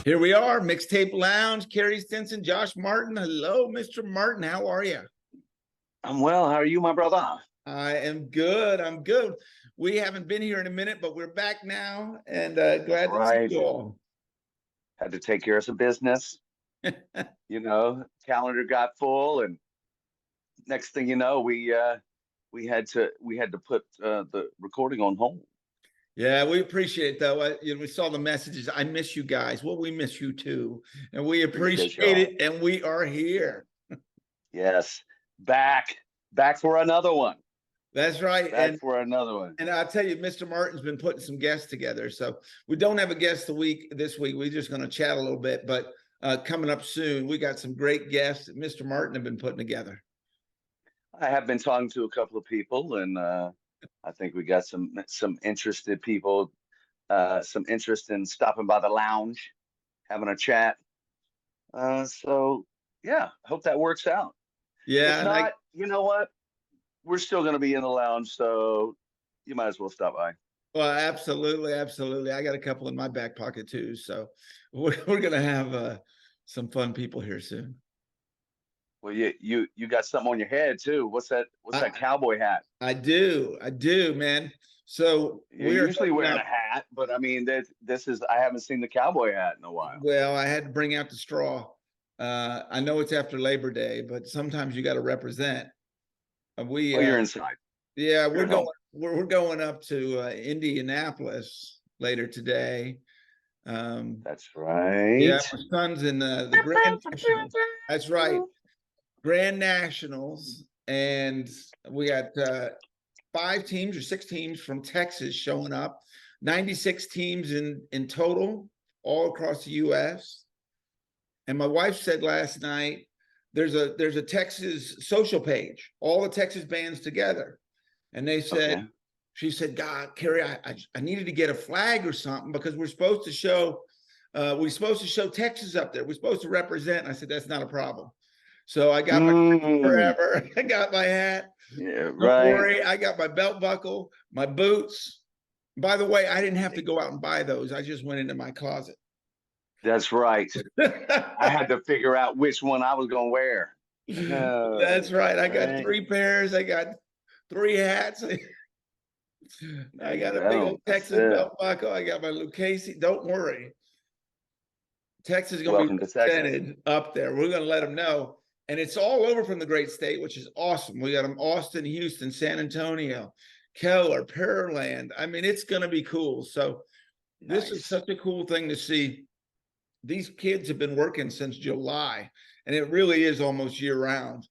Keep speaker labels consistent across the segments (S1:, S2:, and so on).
S1: Here we are, Mixtape Lounge, Carey Stinson, Josh Martin. Hello, Mr. Martin. How are you?
S2: I'm well. How are you, my brother?
S1: I am good. I'm good. We haven't been here in a minute, but we're back now and
S2: That's
S1: glad to see
S2: right.
S1: you all.
S2: Had to take care of some business. Calendar got full, and next thing you know, we had to put the recording on hold.
S1: Yeah, we appreciate it, though. We saw the messages. I miss you guys. Well, we miss you too. And we
S2: Appreciate
S1: appreciate
S2: y'all.
S1: it. And we are here.
S2: Yes, back for another one.
S1: That's right.
S2: Back for another one.
S1: And I'll tell you, Mr. Martin's been putting some guests together. So we don't have a guest this week. We're just going to chat a little bit. But coming up soon, we got some great guests that Mr. Martin have been putting together.
S2: I have been talking to a couple of people, and I think we got some interested people, some interest in stopping by the lounge, having a chat. So yeah, hope that works out.
S1: Yeah.
S2: If not, you know what? We're still going to be in the lounge, so you might as well stop by.
S1: Well, absolutely, absolutely. I got a couple in my back pocket too, so we're gonna have some fun people here soon.
S2: Well, you got something on your head too. What's that? What's that cowboy hat?
S1: I do, man. So
S2: You're usually wearing a hat, but I mean, this is I haven't seen the cowboy hat in a while.
S1: Well, I had to bring out the straw. I know it's after Labor Day, but sometimes you got to represent.
S2: You're inside.
S1: Yeah, we're going up to Indianapolis later today.
S2: That's right.
S1: Yeah, my son's in the Grand Nationals. That's right, Grand Nationals, and we got 5 teams or 6 teams from Texas showing up. 96 teams in total, all across the U.S. And my wife said last night, there's a Texas social page, all the Texas bands together. And they said, okay. She said, God, Carey, I needed to get a flag or something because we're supposed to show Texas up there. We're supposed to represent. And I said, that's not a problem. So I got my forever. I got my hat.
S2: Yeah, right.
S1: Don't worry, I got my belt buckle, my boots. By the way, I didn't have to go out and buy those. I just went into my closet.
S2: That's right. I had to figure out which one I was going to wear.
S1: That's right. I got 3 pairs. I got 3 hats. I got a big old Texas belt buckle. I got my Lucchese. Don't worry. Texas is going to be represented up there. We're going to let them know. And it's all over from the great state, which is awesome. We got them Austin, Houston, San Antonio, Keller, Pearland. I mean, it's going to be cool. So this is such a cool thing to see. These kids have been working since July, and it really is almost year round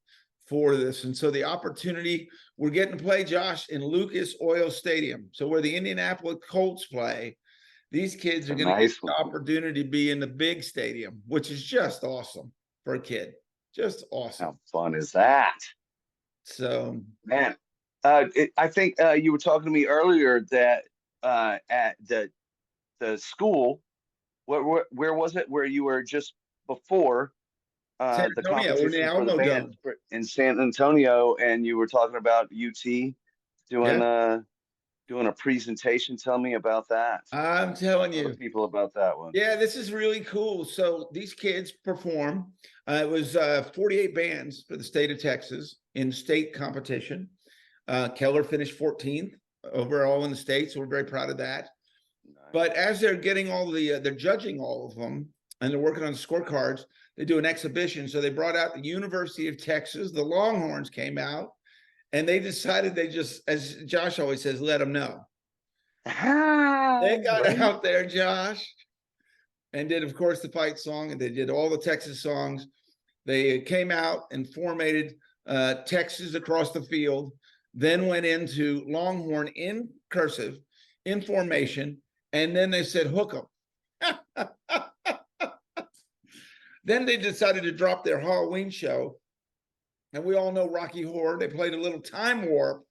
S1: for this. And so the opportunity, we're getting to play, Josh, in Lucas Oil Stadium. So where the Indianapolis Colts play, these kids are going to get the opportunity to be in the big stadium, which is just awesome for a kid. Just awesome.
S2: How fun is that?
S1: So,
S2: man, I think you were talking to me earlier that at the school, where was it? Where you were just before the competition for the band in San Antonio, and you were talking about UT doing a presentation. Tell me about that.
S1: I'm telling you,
S2: people about that one.
S1: Yeah, this is really cool. So these kids perform. It was 48 bands for the state of Texas in state competition. Keller finished 14th overall in the state, so we're very proud of that. Nice. But as they're getting they're judging all of them, and they're working on the scorecards, they do an exhibition. So they brought out the University of Texas. The Longhorns came out, and they decided they just, as Josh always says, let them know. They got out there, Josh, and did, of course, the fight song, and they did all the Texas songs. They came out and formated Texas across the field, then went into Longhorn in cursive, in formation, and then they said, hook them. Then they decided to drop their Halloween show, and we all know Rocky Horror. They played a little time warp.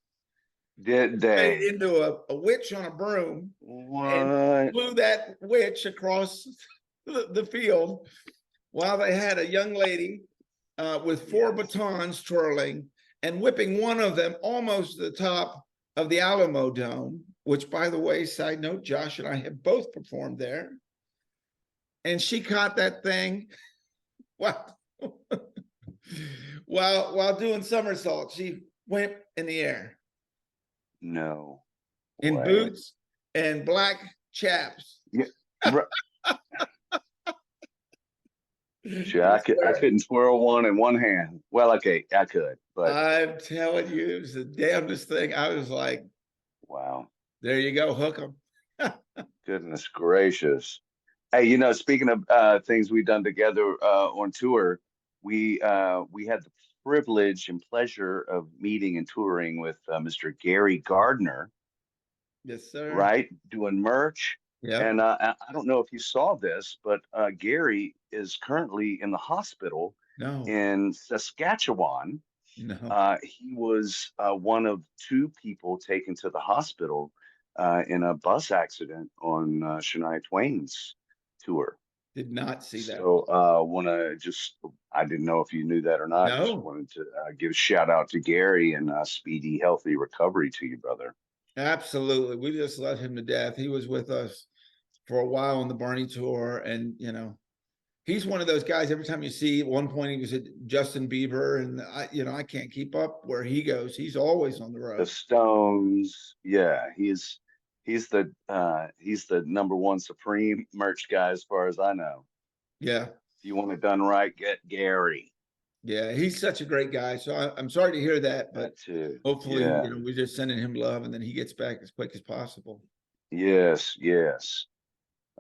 S2: Did they?
S1: Made it into a witch on a broom. What? And flew that witch across the field while they had a young lady with 4 batons twirling and whipping one of them almost to the top of the Alamo Dome, which, by the way, side note, Josh and I have both performed there. and she caught that thing. Wow. While doing somersaults, she went in the air
S2: No
S1: in
S2: way.
S1: boots and black chaps.
S2: Yeah. Sure, I couldn't twirl one in one hand. Well, okay, I could, but
S1: I'm telling you, it was the damnedest thing. I was like,
S2: wow,
S1: there you go, hook 'em.
S2: goodness gracious. Hey, speaking of things we've done together on tour, we had the privilege and pleasure of meeting and touring with Mr. Gary Gardner,
S1: Yes, sir.
S2: right? Doing merch.
S1: Yep.
S2: And I don't know if you saw this, but Gary is currently in the hospital
S1: No,
S2: in Saskatchewan.
S1: no,
S2: He was one of two people taken to the hospital in a bus accident on Shania Twain's tour.
S1: did not see that.
S2: So, I didn't know if you knew that or not. Just
S1: No,
S2: wanted to give a shout out to Gary and speedy, healthy recovery to you, brother.
S1: absolutely. We just love him to death. He was with us for a while on the Barney tour, and he's one of those guys. Every time you see, at one point he was at Justin Bieber, and I can't keep up where he goes. He's always on the
S2: The
S1: road.
S2: Stones, yeah, he's the number one supreme merch guy as far as I know.
S1: Yeah,
S2: If you want it done right, get Gary.
S1: yeah, he's such a great guy. So I'm sorry to hear that, but
S2: That too.
S1: hopefully,
S2: Yeah.
S1: we're just sending him love, and then he gets back as quick as possible.
S2: Yes. Yes.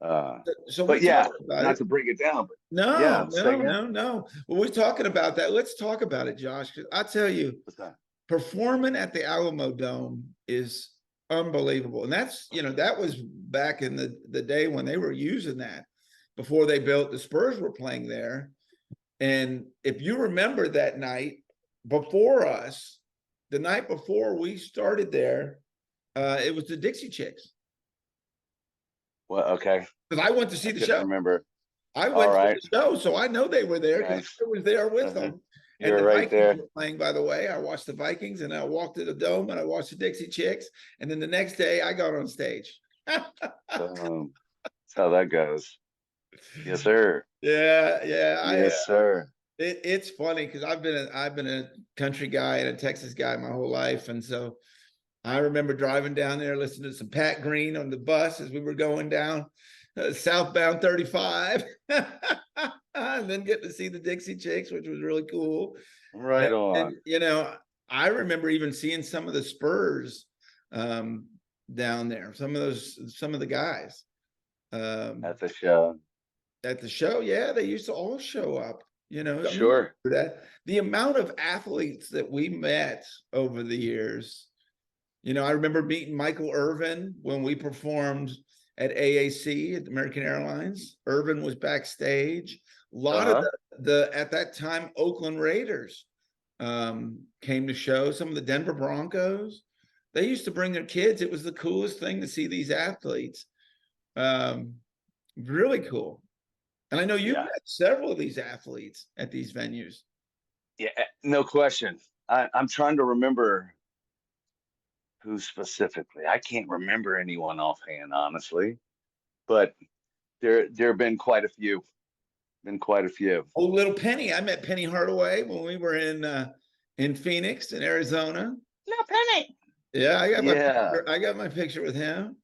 S2: Uh,
S1: So we
S2: but yeah,
S1: talked about
S2: not
S1: it.
S2: to bring it down, but
S1: No,
S2: yeah, say
S1: no,
S2: again.
S1: no, no. Well, we're talking about that. Let's talk about it, Josh. 'Cause I tell you,
S2: What's that?
S1: performing at the Alamo Dome is unbelievable. And that's, that was back in the day when they were using that before they built the Spurs were playing there. And if you remember that night before us, the night before we started there, it was the Dixie Chicks.
S2: Well, okay.
S1: Because I went to
S2: I
S1: see the
S2: couldn't
S1: show.
S2: remember.
S1: I
S2: All
S1: went to
S2: right.
S1: the show, so I know they were there because
S2: Nice.
S1: I was there with
S2: Uh-huh.
S1: them. And
S2: You're
S1: the
S2: right
S1: Vikings
S2: there.
S1: were playing, by the way. I watched the Vikings and I walked to the Dome and I watched the Dixie Chicks. And then the next day I got on stage.
S2: That's how that goes. Yes, sir.
S1: Yeah, yeah.
S2: Yes, sir.
S1: It's funny because I've been a country guy and a Texas guy my whole life. And so I remember driving down there, listening to some Pat Green on the bus as we were going down southbound 35. And then getting to see the Dixie Chicks, which was really cool.
S2: Right
S1: And
S2: on.
S1: I remember even seeing some of the Spurs down there, some of the guys
S2: At the show.
S1: at the show. Yeah, they used to all show up. I mean,
S2: Sure.
S1: that the amount of athletes that we met over the years. I remember meeting Michael Irvin when we performed at AAC at American Airlines. Irvin was backstage. A lot of
S2: Uh-huh.
S1: the at that time Oakland Raiders came to show. Some of the Denver Broncos. They used to bring their kids. It was the coolest thing to see these athletes. Really cool. And I know you've met several of these athletes at these venues.
S2: Yeah, no question. I'm trying to remember who specifically. I can't remember anyone offhand, honestly, but there have been quite a few. Been quite a few.
S1: Oh, little Penny. I met Penny Hardaway when we were in Phoenix, in Arizona.
S2: Little Penny.
S1: Yeah,
S2: Yeah.
S1: I got my picture with him.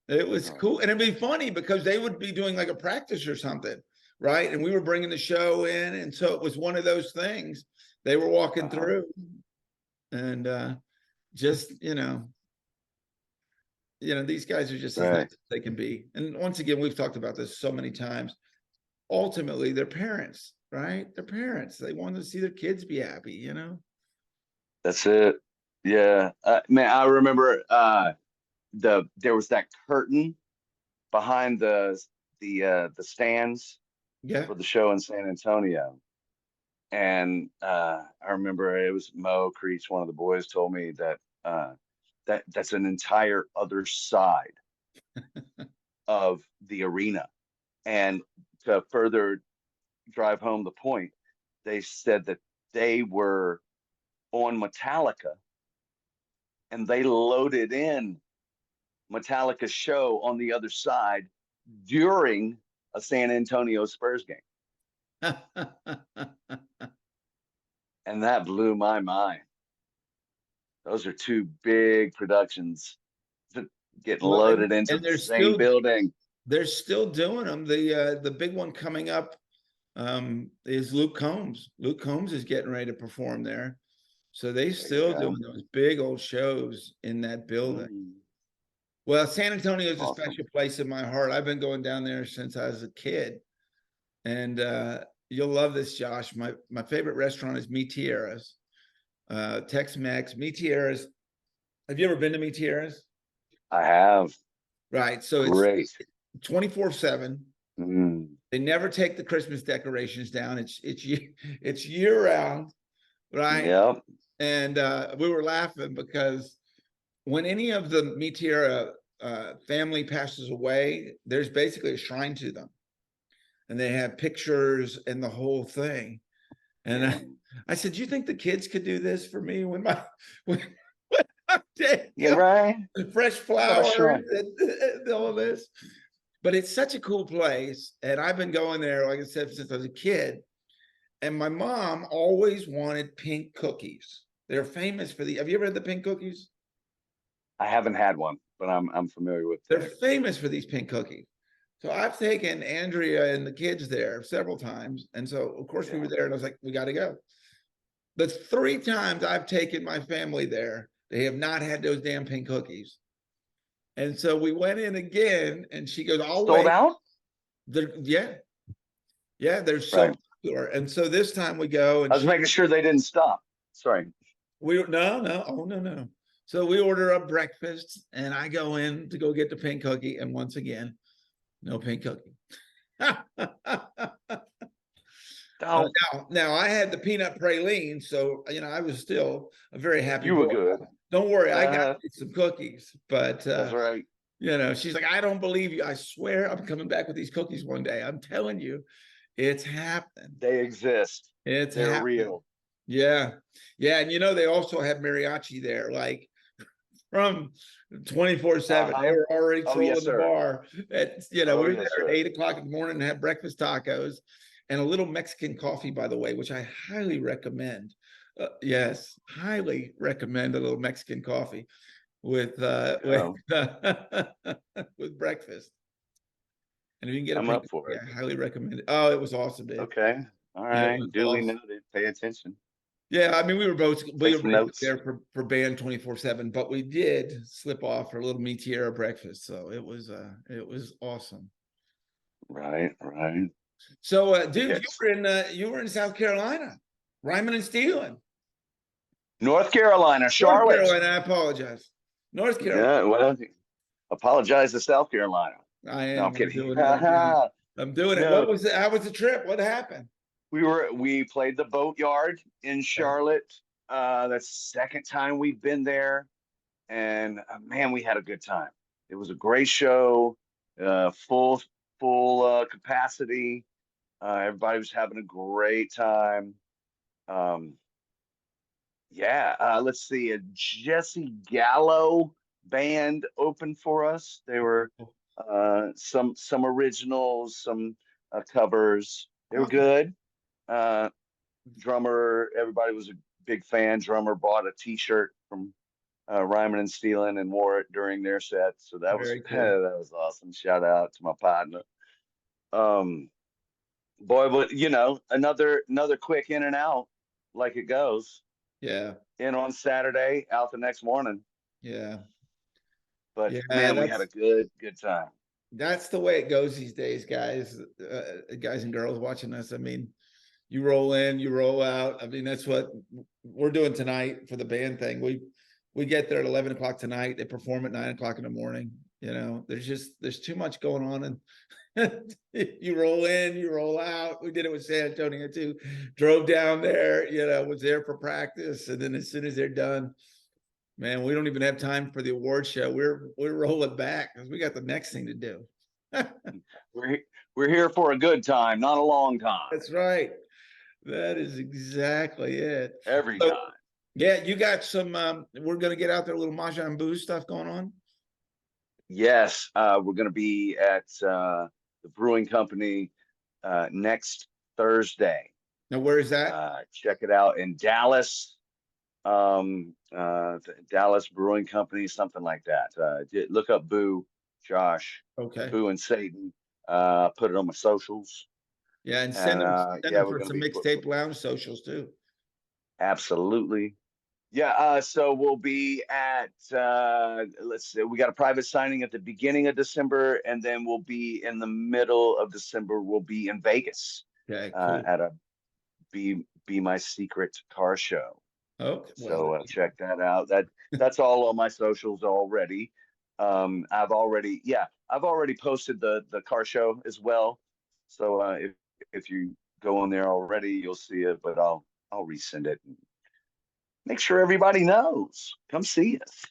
S1: It was cool. And it'd be funny because they would be doing like a practice or something, right? And we were bringing the show in. And so it was one of those things. They were walking through and just, these guys are just as nice as they can be. And once again, we've talked about this so many times. Ultimately, they're parents, right? They're parents. They want to see their kids be happy,
S2: That's it. Yeah. Man, I remember there was that curtain behind the stands
S1: Yeah.
S2: for the show in San Antonio. And I remember it was Mo Creech, one of the boys, told me that that's an entire other side of the arena. And to further drive home the point, they said that they were on Metallica and they loaded in Metallica's show on the other side during a San Antonio Spurs game. And that blew my mind. Those are two big productions getting
S1: Well,
S2: loaded into
S1: and
S2: the same building.
S1: They're still doing them. The big one coming up is Luke Combs. Luke Combs is getting ready to perform there. So they still doing those big old shows in that building. Well, San Antonio is a special place in my heart. I've been going down there since I was a kid. And you'll love this, Josh. My favorite restaurant is Mi Tierra's. Tex-Mex, Mi Tierra's. Have you ever been to Mi Tierra's?
S2: I have.
S1: Right. So
S2: it's
S1: 24/7. They never take the Christmas decorations down. It's year round, right?
S2: Yep.
S1: And we were laughing because when any of the Mi Tierra family passes away, there's basically a shrine to them, and they have pictures and the whole thing. And I said, "Do you think the kids could do this for me when when I'm dead?
S2: Yeah, right.
S1: Fresh flowers and all this." But it's such a cool place, and I've been going there, like I said, since I was a kid. And my mom always wanted pink cookies. They're famous for the. Have you ever had the pink cookies?
S2: I haven't had one, but I'm familiar with.
S1: They're famous for these pink cookies. So I've taken Andrea and the kids there several times, and so of course we were there, and I was like, "We got to go." The 3 times I've taken my family there, they have not had those damn pink cookies. And so we went in again, and she goes, "I'll wait."
S2: Sold out?
S1: Yeah, they're so popular. And so this time we go, and
S2: I was making sure they didn't stop. Sorry.
S1: No. So we order up breakfast, and I go in to go get the pink cookie, and once again, no pink cookie. Now I had the peanut praline, so I was still a very happy.
S2: You were good.
S1: Don't worry, I got some cookies, but
S2: that's right.
S1: She's like, "I don't believe you. I swear I'm coming back with these cookies one day. I'm telling you, it's happening.
S2: They exist. They're real."
S1: Yeah. And they also have mariachi there, like from 24/7. They were already trolling the bar. We were there at 8:00 in the morning and had breakfast tacos and a little Mexican coffee, by the way, which I highly recommend. Yes, highly recommend a little Mexican coffee with with breakfast. And if you can get
S2: I'm up for it.
S1: I highly recommend it. Oh, it was awesome, dude.
S2: Okay. All right. Duly noted. Pay attention.
S1: Yeah, I mean, we were both there for band 24/7, but we did slip off for a little Mi Tierra breakfast. So it was awesome.
S2: Right.
S1: So dude, you were in South Carolina, Ryman and Steeling.
S2: North Carolina, Charlotte.
S1: North Carolina, I apologize. North Carolina.
S2: Yeah, well, apologize to South Carolina.
S1: I am.
S2: No, I'm kidding.
S1: I'm doing it. How was the trip? What happened?
S2: We played the Boatyard in Charlotte. That's the second time we've been there, and man, we had a good time. It was a great show, full capacity. Everybody was having a great time. Let's see, a Jesse Gallo band opened for us. They were some originals, some covers. They were good. Drummer, everybody was a big fan. Drummer bought a T-shirt from Ryman and Steeling and wore it during their set. So that was cool. That was awesome. Shout out to my partner. Boy, but another quick in and out, like it goes.
S1: Yeah.
S2: In on Saturday, out the next morning.
S1: Yeah.
S2: But man, we had a good time.
S1: That's the way it goes these days, guys and girls watching us. I mean, you roll in, you roll out. I mean, that's what we're doing tonight for the band thing. We get there at 11 o'clock tonight. They perform at 9 o'clock in the morning. There's too much going on, and you roll in, you roll out. We did it with San Antonio too. Drove down there, was there for practice, and then as soon as they're done, man, we don't even have time for the award show. We're rolling back because we got the next thing to do.
S2: We're here for a good time, not a long time.
S1: That's right. That is exactly it.
S2: Every time.
S1: Yeah, you got some. We're gonna get out there, a little Mahjong Booze stuff going on.
S2: Yes, we're gonna be at the the brewing company next Thursday.
S1: Now, where is that?
S2: Check it out in Dallas. Dallas Brewing Company, something like that. Look up Boo, Josh,
S1: Okay.
S2: Boo and Satan. Put it on my socials.
S1: Yeah, and send them
S2: yeah, we're
S1: for
S2: gonna
S1: some
S2: be
S1: Mixtape Lounge socials too.
S2: absolutely. Yeah, so we'll be at let's see, we got a private signing at the beginning of December, and then we'll be in the middle of December. We'll be in Vegas
S1: Okay, cool.
S2: at a Be My Secret car show.
S1: Okay,
S2: so check that out. That's all on my socials already. I've already posted the car show as well. So if you go on there already, you'll see it. But I'll resend it. And make sure everybody knows. Come see us.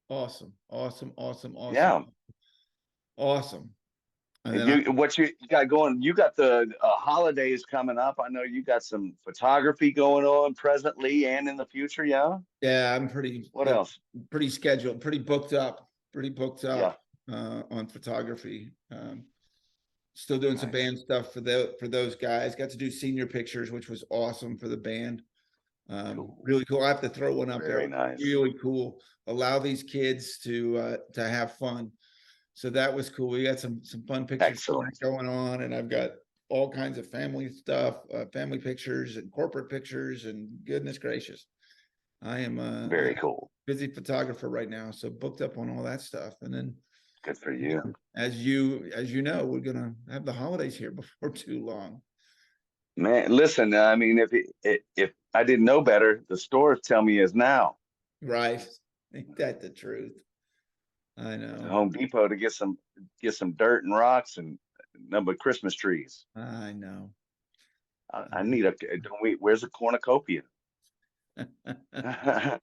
S1: Awesome.
S2: Yeah.
S1: Awesome.
S2: And what you got going? You got the holidays coming up. I know you got some photography going on presently and in the future. Yeah.
S1: Yeah, I'm pretty.
S2: What else?
S1: Pretty scheduled. Pretty booked up.
S2: Yeah.
S1: On photography. Still doing some band stuff for those guys. Got to do senior pictures, which was awesome for the band.
S2: Cool.
S1: Really cool. I have to throw one up there.
S2: Very nice.
S1: Really cool. Allow these kids to have fun. So that was cool. We got some fun pictures going on, and I've got all kinds of family stuff, family pictures and corporate pictures, and goodness gracious, I am
S2: very cool.
S1: Busy photographer right now, so booked up on all that stuff. And then
S2: good for you.
S1: As you know, we're gonna have the holidays here before too long.
S2: Man, listen, I mean, if I didn't know better, the stores tell me is now.
S1: Right. Ain't that the truth? I know.
S2: To Home Depot to get some dirt and rocks and number of Christmas trees.
S1: I know.
S2: I need where's the cornucopia?
S1: I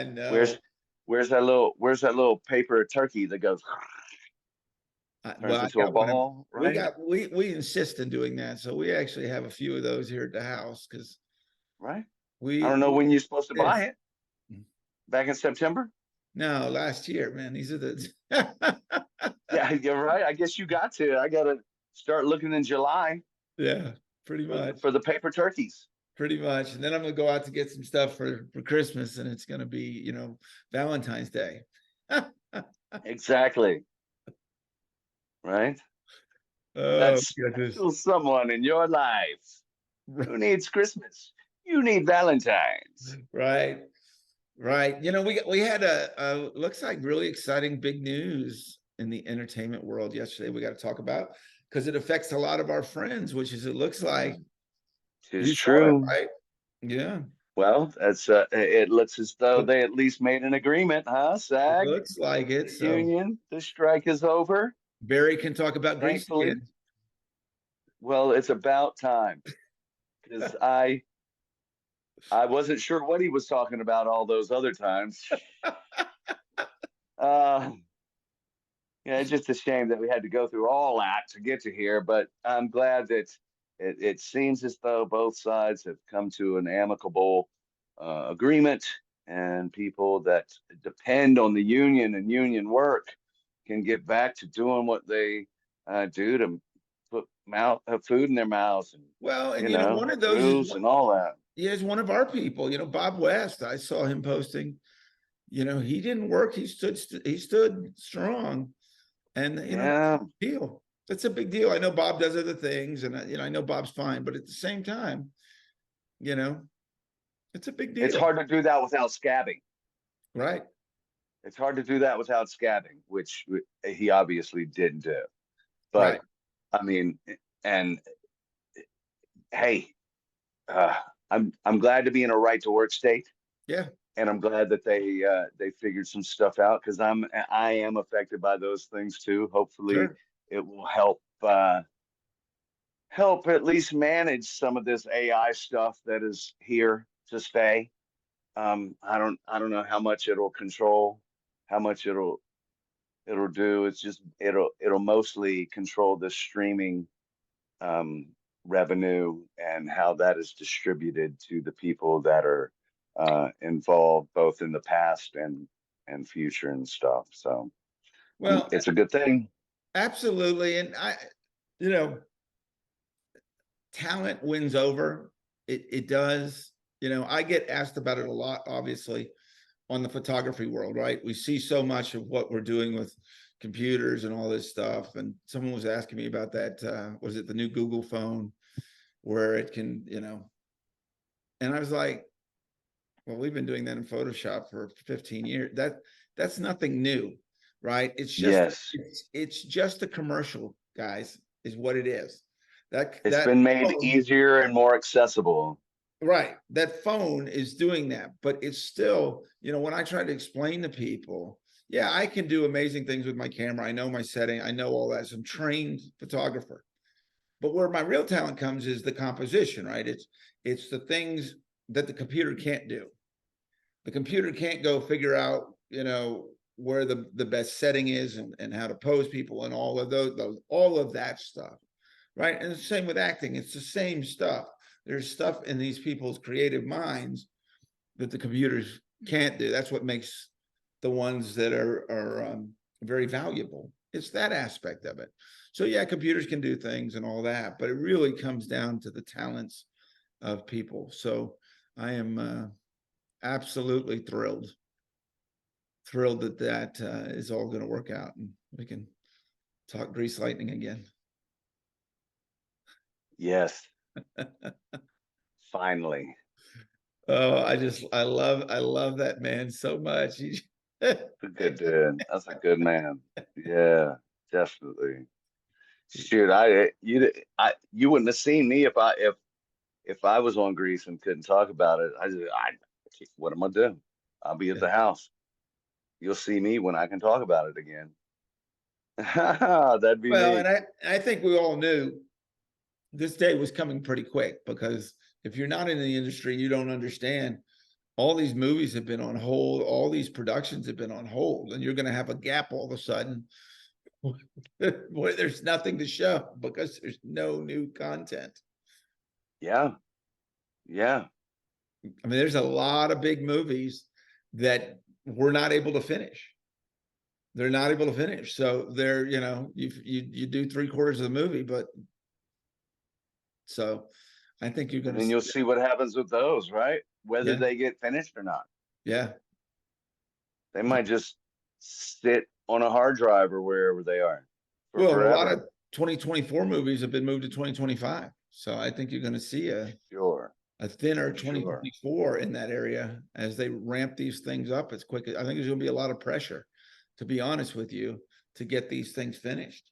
S1: know.
S2: Where's that little paper turkey that goes turns into a ball, right?
S1: We insist in doing that. So we actually have a few of those here at the house because
S2: I don't know when you're supposed to buy it. Back in September?
S1: No, last year, man. These are the
S2: yeah, you're right. I guess you got to. I gotta start looking in July.
S1: Yeah, pretty much.
S2: For the paper turkeys.
S1: Pretty much. And then I'm gonna go out to get some stuff for Christmas, and it's gonna be, Valentine's Day.
S2: Exactly. Right? That's still someone in your life who needs Christmas. You need Valentine's.
S1: Right. We had a looks like really exciting big news in the entertainment world yesterday. We got to talk about because it affects a lot of our friends, which is it looks like
S2: it's true,
S1: right? Yeah.
S2: Well, that's it looks as though they at least made an agreement, huh? SAG.
S1: It looks like it.
S2: The union, the strike is over.
S1: Barry can talk about Grease again.
S2: Well, it's about time because I wasn't sure what he was talking about all those other times. It's just a shame that we had to go through all that to get to here, but I'm glad that it seems as though both sides have come to an amicable agreement, and people that depend on the union and union work can get back to doing what they do to put food in their mouths, and
S1: one of those
S2: and all that.
S1: Yeah, it's one of our people, Bob West. I saw him posting, he didn't work. He stood strong, and deal. That's a big deal. I know Bob does other things, and I know Bob's fine, but at the same time, it's a big deal.
S2: It's hard to do that without scabbing.
S1: Right.
S2: It's hard to do that without scabbing, which he obviously didn't do. But
S1: right.
S2: I mean, and hey, I'm glad to be in a right to work state.
S1: Yeah.
S2: And I'm glad that they figured some stuff out, because I am affected by those things too. Hopefully it will help at least manage some of this AI stuff that is here to stay. I don't know how much it'll control, how much it'll do. It's just it'll mostly control the streaming revenue and how that is distributed to the people that are involved both in the past and future and stuff. So it's a good thing.
S1: Absolutely. And you know, talent wins over. It does. You know, I get asked about it a lot, obviously, on the photography world, right? We see so much of what we're doing with computers and all this stuff. And someone was asking me about that, was it the new Google phone where it can, you know, and I was like, well, we've been doing that in Photoshop for 15 years. That's nothing new, right?
S2: Yes.
S1: It's just a commercial, guys, is what it is.
S2: It's
S1: That
S2: been made
S1: phone,
S2: easier and more accessible.
S1: right? That phone is doing that, but it's still, you know, when I try to explain to people, yeah, I can do amazing things with my camera. I know my setting, I know all that. So I'm trained photographer. But where my real talent comes is the composition, right? It's the things that the computer can't do. The computer can't go figure out, you know, where the best setting is and how to pose people and all of those all of that stuff, right? And the same with acting. It's the same stuff. There's stuff in these people's creative minds that the computers can't do. That's what makes the ones that are very valuable. It's that aspect of it. So yeah, computers can do things and all that, but it really comes down to the talents of people. So I am absolutely thrilled that that is all going to work out and we can talk grease lightning again.
S2: Yes. Finally.
S1: Oh, I love that man so much.
S2: A good dude. That's a good man. Yeah, definitely. Shoot, you wouldn't have seen me if I was on Grease and couldn't talk about it. What am I doing? I'll be at the house. You'll see me when I can talk about it again. That'd be
S1: Well,
S2: me.
S1: and I think we all knew this day was coming pretty quick because if you're not in the industry, you don't understand. All these movies have been on hold, all these productions have been on hold, and you're going to have a gap all of a sudden where there's nothing to show because there's no new content.
S2: Yeah, yeah.
S1: I mean, there's a lot of big movies that we're not able to finish. They're not able to finish. So they're, you know, you do 3/4 of the movie, but so I think you're going
S2: And
S1: to
S2: then
S1: see
S2: you'll
S1: that.
S2: see what happens with those, right? Whether
S1: Yeah.
S2: they get finished or not.
S1: Yeah.
S2: They might just sit on a hard drive or wherever they are for
S1: Well, and a lot
S2: forever.
S1: of 2024 movies have been moved to 2025. So I think you're going to see
S2: Sure,
S1: a thinner
S2: for sure.
S1: 2024 in that area as they ramp these things up as quick. I think there's going to be a lot of pressure, to be honest with you, to get these things finished.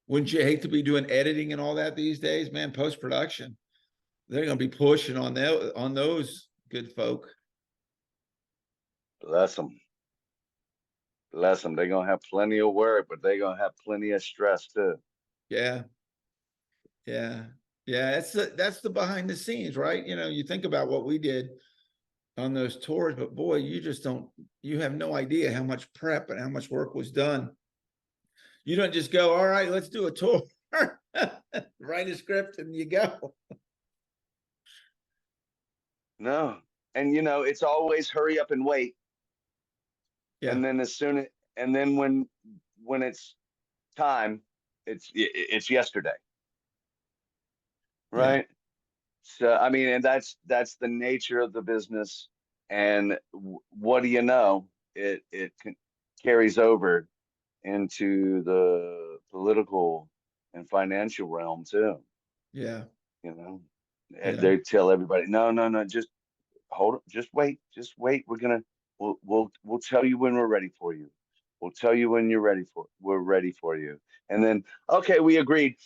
S1: Wouldn't you hate to be doing editing and all that these days, man? Post production, they're going to be pushing on those good folk.
S2: Bless them. Bless them. They're gonna have plenty of work, but they're gonna have plenty of stress too.
S1: Yeah, yeah, yeah. That's the behind the scenes, right? You know, you think about what we did on those tours, but boy, you just don't. You have no idea how much prep and how much work was done. You don't just go, all right, let's do a tour, write a script, and you go.
S2: No, and it's always hurry up and wait,
S1: Yeah,
S2: and then and then when it's time, it's yesterday,
S1: yeah,
S2: right? So I mean, and that's the nature of the business. And what do you know? It carries over into the political and financial realm too.
S1: yeah,
S2: You know,
S1: yeah,
S2: they tell everybody, no, no, no, just hold it, just wait. We'll tell you when we're ready for you. We'll tell you when we're ready for you. And then, okay, we agreed.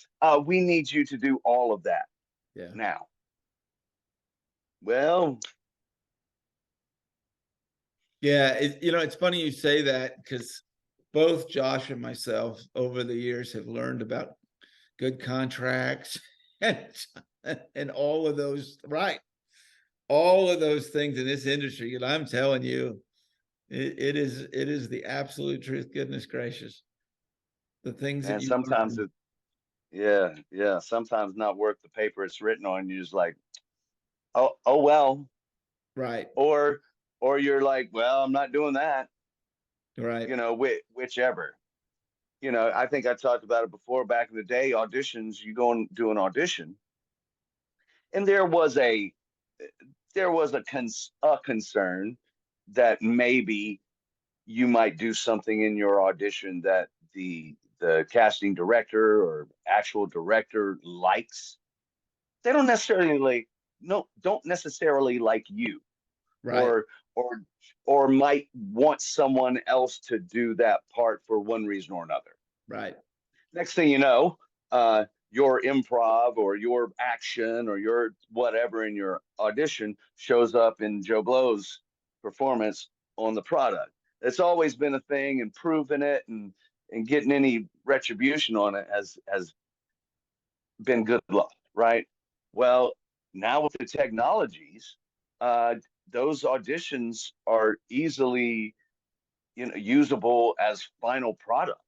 S2: We need you to do all of that
S1: yeah.
S2: now. Well,
S1: Yeah, you know, it's funny you say that because both Josh and myself over the years have learned about good contracts and and all of those, right? All of those things in this industry. And I'm telling you, it is the absolute truth. Goodness gracious, the things that
S2: and
S1: you
S2: sometimes
S1: learn.
S2: yeah, yeah, sometimes not worth the paper it's written on. You're just like, oh well,
S1: Right,
S2: or you're like, well, I'm not doing that.
S1: right.
S2: Whichever. I think I talked about it before back in the day, auditions, you go and do an audition, and there was a concern that maybe you might do something in your audition that the casting director or actual director likes. They don't necessarily like you,
S1: Right.
S2: or or or might want someone else to do that part for one reason or another.
S1: Right.
S2: Next thing you know, your improv or your action or your whatever in your audition shows up in Joe Blow's performance on the product. It's always been a thing, and proving it and getting any retribution on it has been good luck, right? Well, now with the technologies, uh, those auditions are easily, usable as final product.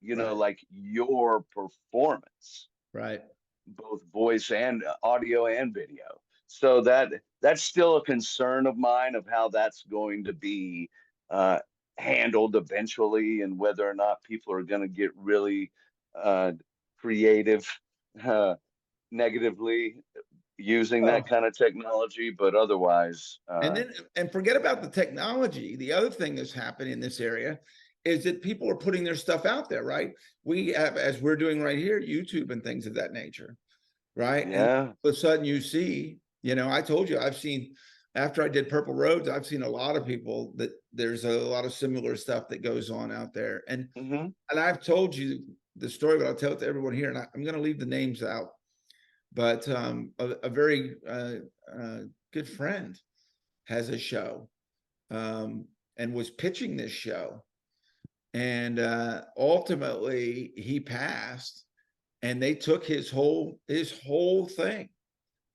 S1: Right.
S2: Like your performance,
S1: Right.
S2: both voice and audio and video. So that's still a concern of mine of how that's going to be uh, handled eventually, and whether or not people are going to get really uh, creative uh, negatively using that
S1: Oh,
S2: kind of technology. But otherwise,
S1: and then, and forget about the technology. The other thing that's happening in this area is that people are putting their stuff out there, right? We have, as we're doing right here, YouTube and things of that nature, right? And
S2: yeah.
S1: all of a sudden you see, I told you, I've seen, after I did Purple Roads, I've seen a lot of people that there's a lot of similar stuff that goes on out there.
S2: Hmm.
S1: And I've told you the story, but I'll tell it to everyone here. And I'm going to leave the names out, but a very good friend has a show, and was pitching this show, and ultimately he passed, and they took his whole thing,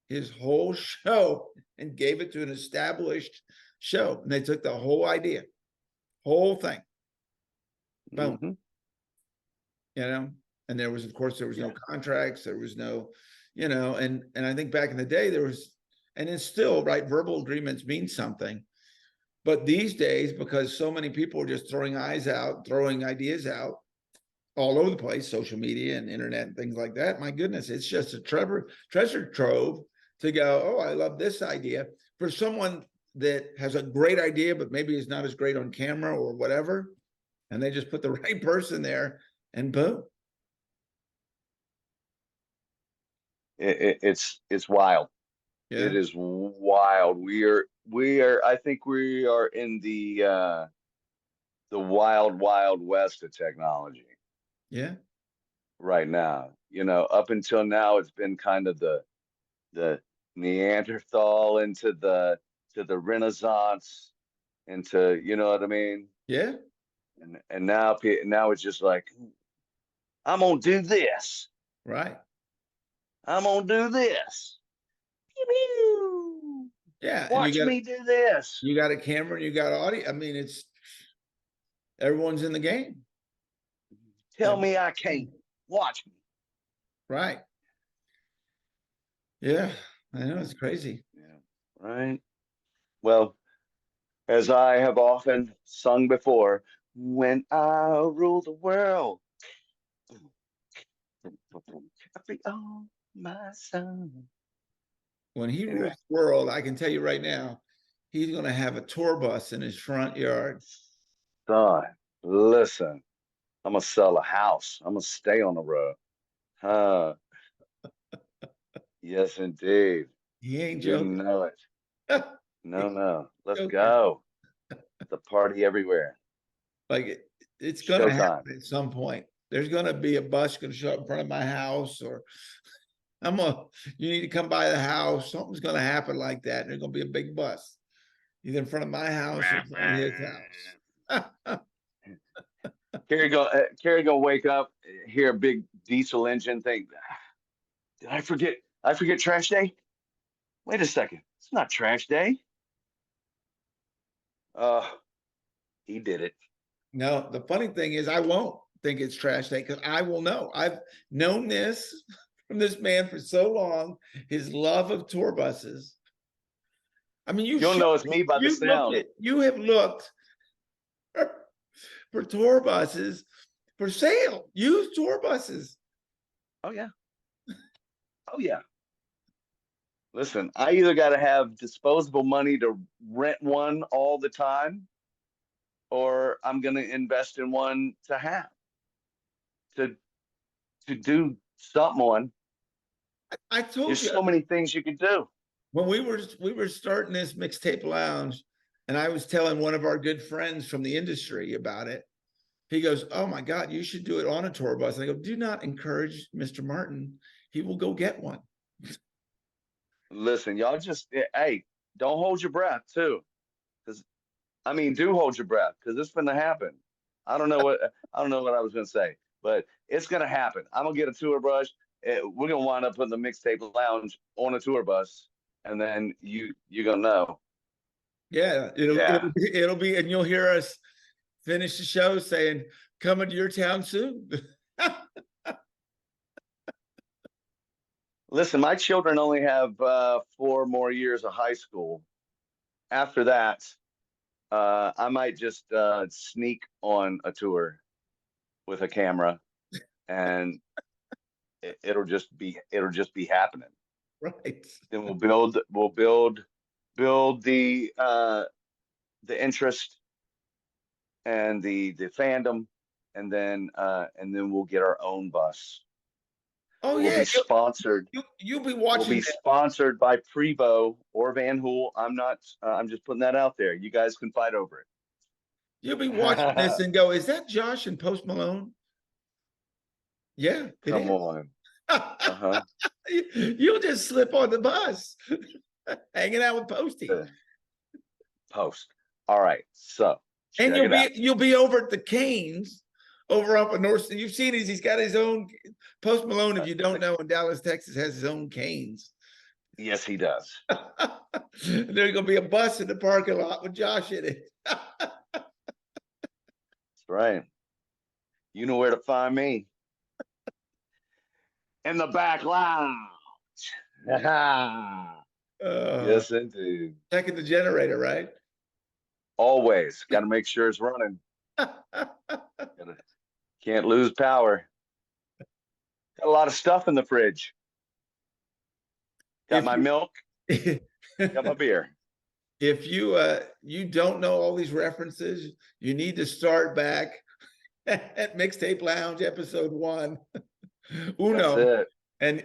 S1: his whole show, and gave it to an established show, and they took the whole idea, whole thing, boom,
S2: Hmm.
S1: and there was, of course, there was no
S2: Yeah.
S1: contracts, there was no, and I think back in the day there was, and it's still right, verbal agreements mean something. But these days, because so many people are just throwing ideas out all over the place, social media and internet and things like that, my goodness, it's just a treasure trove to go, oh, I love this idea. For someone that has a great idea, but maybe is not as great on camera or whatever, and they just put the right person there, and boom.
S2: It's wild. It
S1: Yeah.
S2: is wild. We are I think we are in the wild, wild west of technology
S1: Yeah.
S2: right now. Up until now it's been kind of the Neanderthal into the Renaissance, into, you know what I mean?
S1: Yeah.
S2: And now it's just like, I'm gonna do this.
S1: Right.
S2: I'm gonna do this. Pew, pew.
S1: Yeah. And
S2: Watch me do this.
S1: you got a camera and you got audio. I mean, it's everyone's in the game.
S2: Tell me I can't. Watch me.
S1: Right. Yeah, I know, it's crazy.
S2: Yeah. Right. Well, as I have often sung before, when I rule the world, free all my son.
S1: When he
S2: Anyway,
S1: rules the world, I can tell you right now, he's going to have a tour bus in his front yard.
S2: son, listen, I'm gonna sell a house. I'm gonna stay on the road. Huh? Yes, indeed.
S1: He ain't
S2: You
S1: joking.
S2: know it.
S1: He
S2: No,
S1: ain't
S2: no. Let's
S1: joking.
S2: go. The party everywhere.
S1: Like it's going to
S2: Showtime.
S1: happen at some point. There's going to be a bus going to show up in front of my house, or you need to come by the house. Something's going to happen like that. And there's going to be a big bus, either in front of my house or in front of his house.
S2: Carrie gonna wake up, hear a big diesel engine, think, did I forget? I forget trash day. Wait a second, it's not trash day. Uh, he did it.
S1: No, the funny thing is, I won't think it's trash day because I will know. I've known this from this man for so long. His love of tour buses. I mean,
S2: You'll know it's me by the sound.
S1: you have looked for tour buses for sale, used tour buses.
S2: Oh yeah. Oh yeah. Listen, I either got to have disposable money to rent one all the time, or I'm going to invest in one to have to do something on.
S1: I told
S2: There's
S1: you
S2: so many things you could do.
S1: when we were starting this Mixtape Lounge, and I was telling one of our good friends from the industry about it. He goes, "Oh my God, you should do it on a tour bus." And I go, "Do not encourage Mr. Martin. He will go get one."
S2: Listen, y'all just hey, don't hold your breath too, because I mean, do hold your breath because it's going to happen. I don't know what I was going to say, but it's going to happen. I'm gonna get a tour bus. We're gonna wind up putting the Mixtape Lounge on a tour bus, and then you're gonna know.
S1: Yeah,
S2: Yeah.
S1: it'll be, and you'll hear us finish the show saying, "Coming to your town soon."
S2: Listen, my children only have 4 more years of high school. After that, I might just sneak on a tour with a camera, and it'll just be happening.
S1: Right.
S2: Then build the interest and the fandom, and then we'll get our own bus.
S1: Oh
S2: We'll
S1: yeah,
S2: be sponsored.
S1: you'll be
S2: We'll
S1: watching
S2: be
S1: that.
S2: sponsored by Prevo or Van Hool. I'm not. I'm just putting that out there. You guys can fight over
S1: You'll be watching this
S2: it.
S1: and go, "Is that Josh and Post Malone?" Yeah, it
S2: Come
S1: is.
S2: on. Uh-huh.
S1: You'll just slip on the bus, hanging out with Posty,
S2: Post. All right. So
S1: and
S2: check it out.
S1: you'll be over at the Canes, over up in North. You've seen he's got his own Post Malone. If you don't know, in Dallas, Texas, has his own Canes.
S2: Yes, he does.
S1: There's gonna be a bus in the parking lot with Josh in it.
S2: That's right. You know where to find me. In the back lounge.
S1: Uh,
S2: Yes, indeed.
S1: checking the generator, right?
S2: Always got to make sure it's running. Can't lose power. Got a lot of stuff in the fridge. Got
S1: if
S2: my
S1: you
S2: milk. Got my beer.
S1: if you don't know all these references, you need to start back at Mixtape Lounge episode 1,
S2: That's
S1: Uno,
S2: it.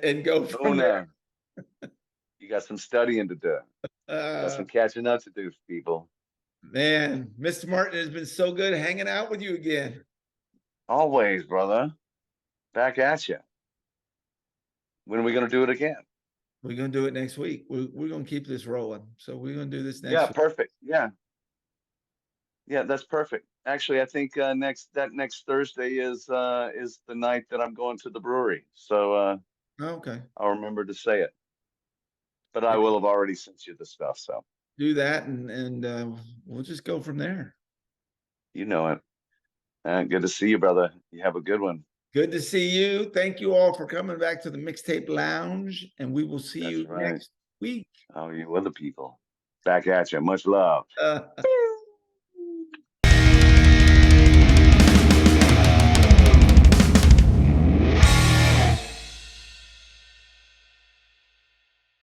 S1: and go from there.
S2: Una. You got some studying to do. Got some catching up to do, people.
S1: Man, Mr. Martin, has been so good hanging out with you again.
S2: Always, brother. Back at you. When are we going to do it again?
S1: We're gonna do it next week. We're gonna keep this rolling. So we're gonna do this next
S2: Yeah,
S1: week.
S2: perfect. Yeah. Yeah, that's perfect. Actually, I think next Thursday is the night that I'm going to the brewery. So
S1: Okay.
S2: I'll remember to say it. But I
S1: Yeah,
S2: will have already sent you the stuff, so
S1: do that, and we'll just go from there.
S2: you know it. Good to see you, brother. You have a good one.
S1: Good to see you. Thank you all for coming back to the Mixtape Lounge, and we will see
S2: That's
S1: you
S2: right.
S1: next week.
S2: Oh, you other people. Back at you. Much love.